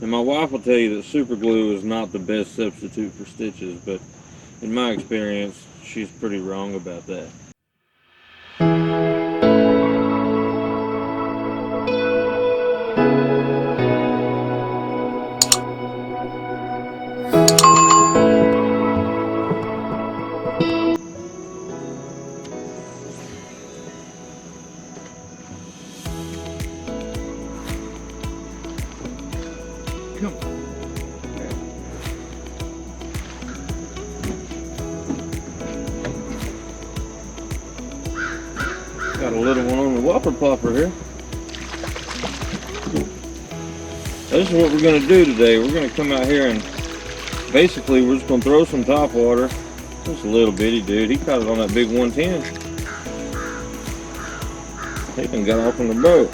And my wife will tell you that super glue is not the best substitute for stitches, but in my experience, she's pretty wrong about that. Come on. Got a little one on the whopper plopper here. This is what we're going to do today. We're going to come out here and basically we're just going to throw some top water. Just a little bitty dude. He caught it on that big 110. He done got off on the boat.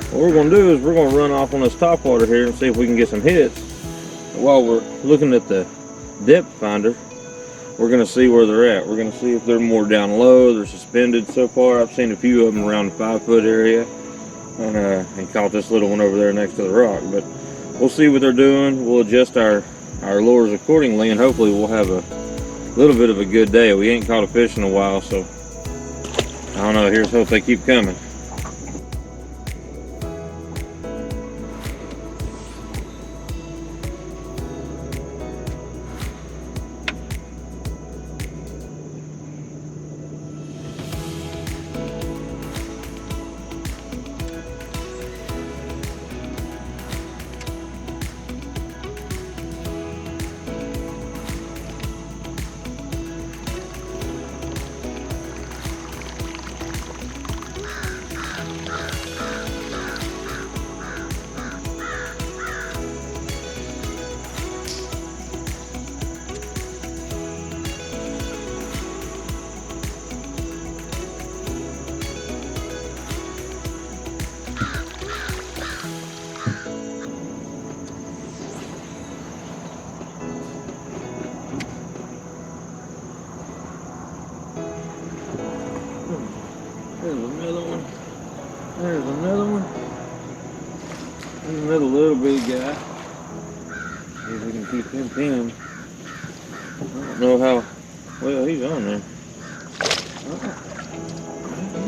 What we're going to do is we're going to run off on this top water here and see if we can get some hits. While we're looking at the depth finder, we're going to see where they're at. We're going to see if they're more down low, they're suspended so far. I've seen a few of them around the 5-foot area and caught this little one over there next to the rock. But we'll see what they're doing. We'll adjust our lures accordingly, and hopefully we'll have a little bit of a good day. We ain't caught a fish in a while, so I don't know. Here's hope they keep coming. There's another one. There's another one. There's another little bitty guy. See if we can keep him pinned. I don't know how well he's on there.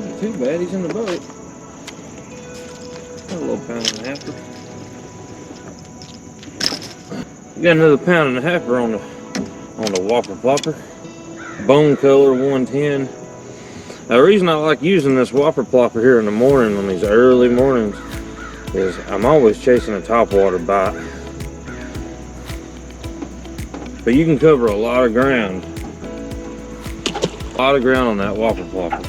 Not too bad, he's in the boat. A little pound and a halfer. We got another pound and a halfer on the whopper plopper. Bone color 110. Now, the reason I like using this whopper plopper here in the morning, on these early mornings, is I'm always chasing a topwater bite. But you can cover a lot of ground. A lot of ground on that whopper plopper.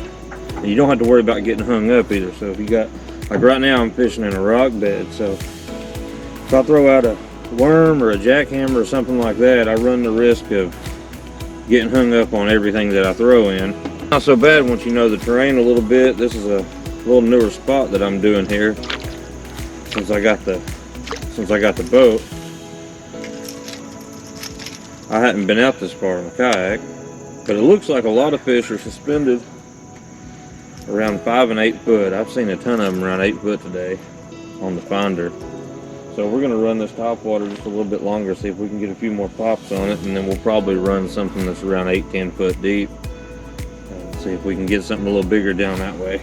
And you don't have to worry about getting hung up either. So if you got, like right now I'm fishing in a rock bed, so if I throw out a worm or a jackhammer or something like that, I run the risk of getting hung up on everything that I throw in. Not so bad once you know the terrain a little bit. This is a little newer spot that I'm doing here since I got the boat. I hadn't been out this far in the kayak, but it looks like a lot of fish are suspended around 5 and 8 foot. I've seen a ton of them around 8 foot today on the finder. So we're going to run this top water just a little bit longer, see if we can get a few more pops on it, and then we'll probably run something that's around 8-10 foot deep. See if we can get something a little bigger down that way.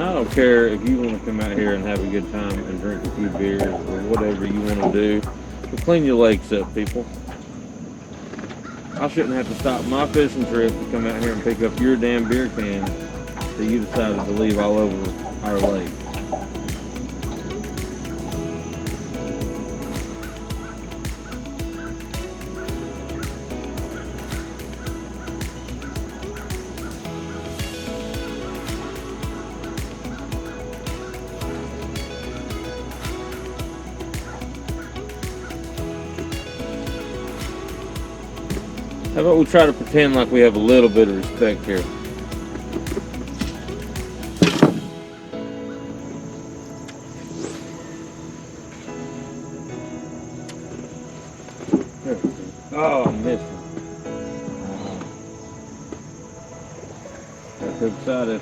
I don't care if you want to come out here and have a good time and drink a few beers or whatever you want to do, but clean your lakes up, people. I shouldn't have to stop my fishing trip to come out here and pick up your damn beer can that you decided to leave all over our lake. How about we try to pretend like we have a little bit of respect here? Oh, I missed him. Got too excited.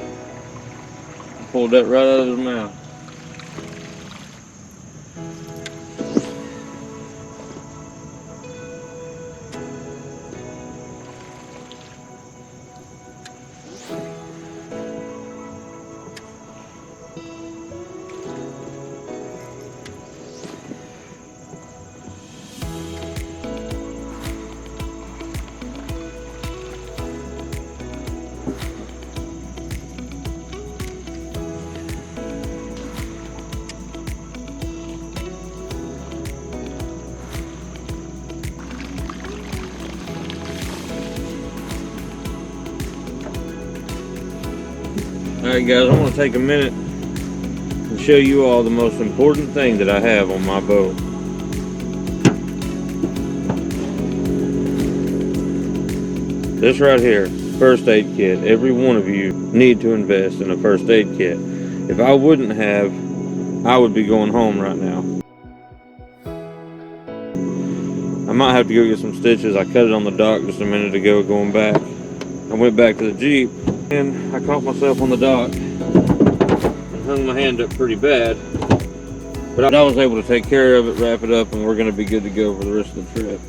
Pulled that right out of his mouth. Alright guys, I want to take a minute and show you all the most important thing that I have on my boat. This right here, first aid kit. Every one of you need to invest in a first aid kit. If I wouldn't have, I would be going home right now. I might have to go get some stitches. I cut it on the dock just a minute ago going back. I went back to the Jeep and I caught myself on the dock and hung my hand up pretty bad. But I was able to take care of it, wrap it up, and we're going to be good to go for the rest of the trip.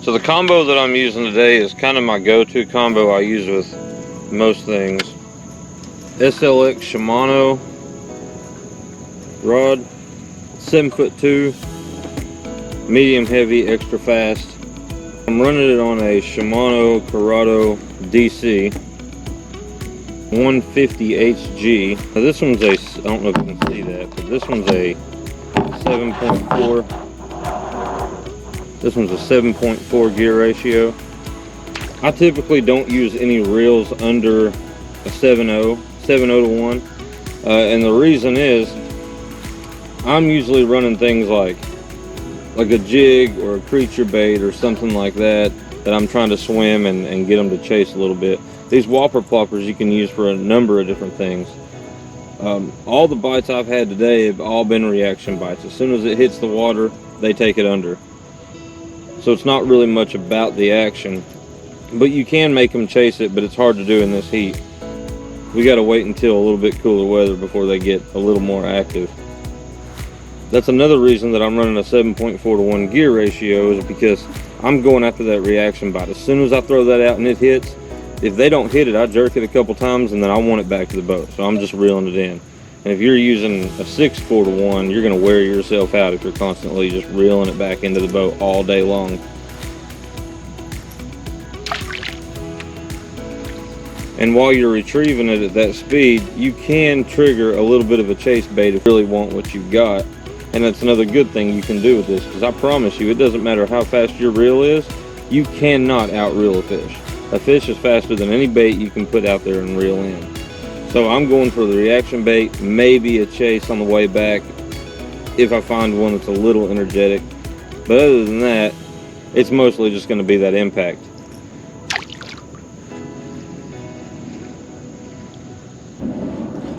So the combo that I'm using today is kind of my go-to combo I use with most things. SLX Shimano rod, 7'2", medium heavy, extra fast. I'm running it on a Shimano Corrado DC 150 HG. Now this one's a, I don't know if you can see that, but this one's a 7.4. This one's a 7.4 gear ratio. I typically don't use any reels under a 7.0 to 1. And the reason is, I'm usually running things like a jig or a creature bait or something like that I'm trying to swim and get them to chase a little bit. These whopper ploppers you can use for a number of different things. All the bites I've had today have all been reaction bites. As soon as it hits the water, they take it under. So it's not really much about the action, but you can make them chase it, but it's hard to do in this heat. We got to wait until a little bit cooler weather before they get a little more active. That's another reason that I'm running a 7.4 to 1 gear ratio, is because I'm going after that reaction bite. As soon as I throw that out and it hits, if they don't hit it, I jerk it a couple times and then I want it back to the boat. So I'm just reeling it in. And if you're using a 6.4 to 1, you're going to wear yourself out if you're constantly just reeling it back into the boat all day long. And while you're retrieving it at that speed, you can trigger a little bit of a chase bait if you really want what you've got. And that's another good thing you can do with this, because I promise you, it doesn't matter how fast your reel is, you cannot outreel a fish. A fish is faster than any bait you can put out there and reel in. So I'm going for the reaction bait, maybe a chase on the way back if I find one that's a little energetic. But other than that, it's mostly just going to be that impact.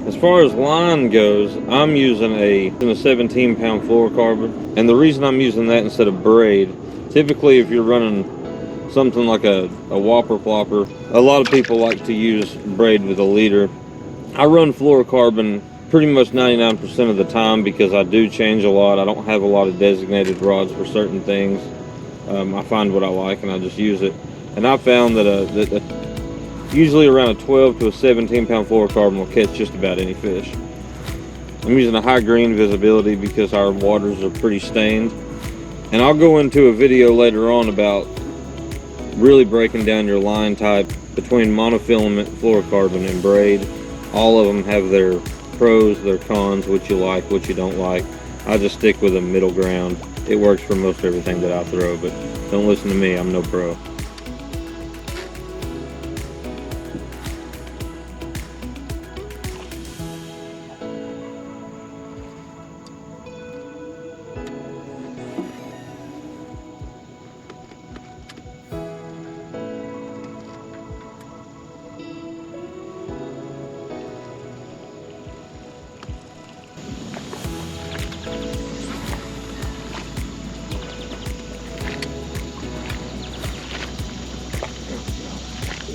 As far as line goes, I'm using a 17-pound fluorocarbon. And the reason I'm using that instead of braid, typically if you're running something like a whopper plopper, a lot of people like to use braid with a leader. I run fluorocarbon pretty much 99% of the time because I do change a lot. I don't have a lot of designated rods for certain things. I find what I like and I just use it. And I found that usually around a 12 to a 17-pound fluorocarbon will catch just about any fish. I'm using a high green visibility because our waters are pretty stained. And I'll go into a video later on about really breaking down your line type between monofilament fluorocarbon and braid. All of them have their pros, their cons, what you like, what you don't like. I just stick with a middle ground. It works for most everything that I throw, but don't listen to me, I'm no pro.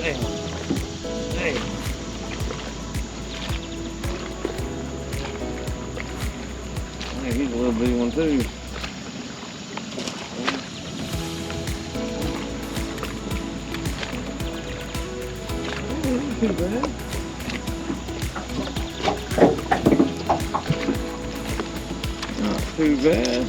Damn. Damn. Man, he's a little bitty one too. Not too bad. Not too bad.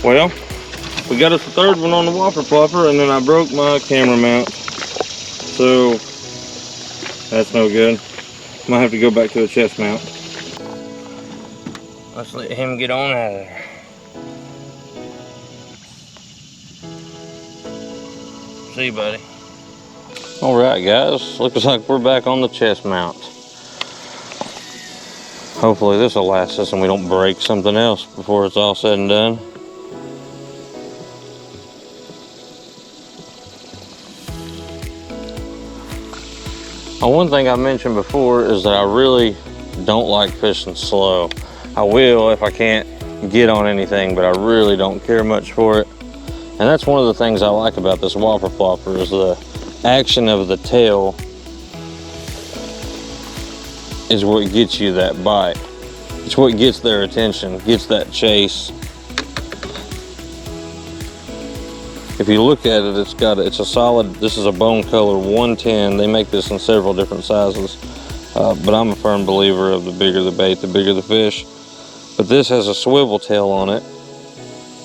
Well, we got us the third one on the Whopper Plopper, and then I broke my camera mount. So, that's no good. Might have to go back to a chest mount. Let's let him get on out of there. See you, buddy. Alright guys, looks like we're back on the chest mount. Hopefully this will last us and we don't break something else before it's all said and done. One thing I mentioned before is that I really don't like fishing slow. I will if I can't get on anything, but I really don't care much for it. And that's one of the things I like about this Whopper Plopper is the action of the tail is what gets you that bite. It's what gets their attention, gets that chase. If you look at it, it's a solid, this is a bone color 110. They make this in several different sizes. But I'm a firm believer of the bigger the bait, the bigger the fish. But this has a swivel tail on it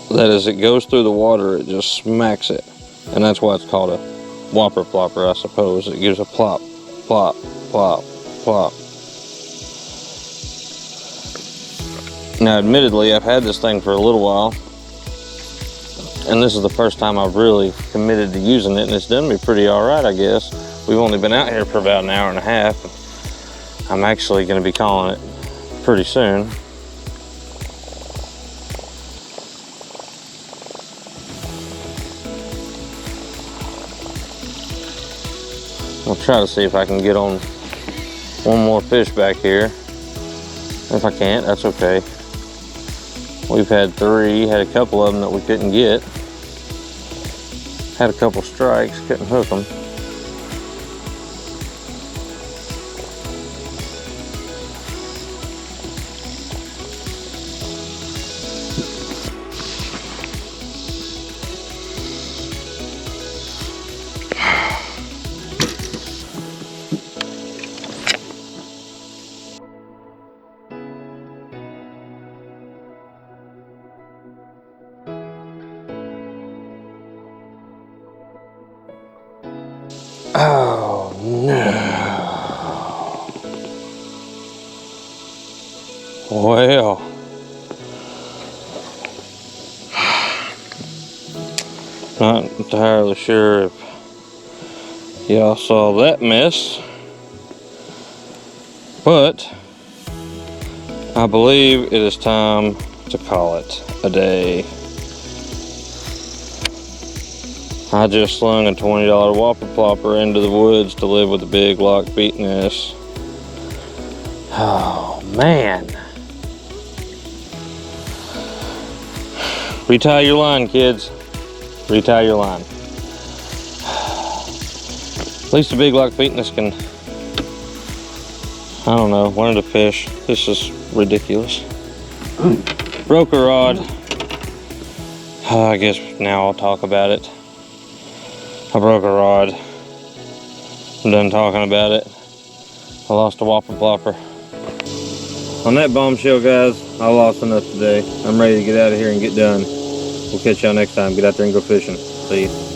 that as it goes through the water, it just smacks it. And that's why it's called a Whopper Plopper, I suppose. It gives a plop, plop, plop, plop. Now, admittedly, I've had this thing for a little while. And this is the first time I've really committed to using it, and it's done me pretty all right, I guess. We've only been out here for about an hour and a half. I'm actually going to be calling it pretty soon. I'll try to see if I can get on one more fish back here. If I can't, that's okay. We've had 3, had a couple of them that we couldn't get. Had a couple strikes, couldn't hook them. Oh no. Well. Not entirely sure if y'all saw that mess, but I believe it is time to call it a day. I just slung a $20 Whopper Plopper into the woods to live with a big lock beating this. Oh man. Retie your line, kids. Retie your line. At least a big lock beatiness can, I don't know, learn to fish. This is ridiculous. Broke a rod. I guess now I'll talk about it. I broke a rod. I'm done talking about it. I lost a Whopper Plopper. On that bombshell, guys, I lost enough today. I'm ready to get out of here and get done. We'll catch y'all next time. Get out there and go fishing. See you.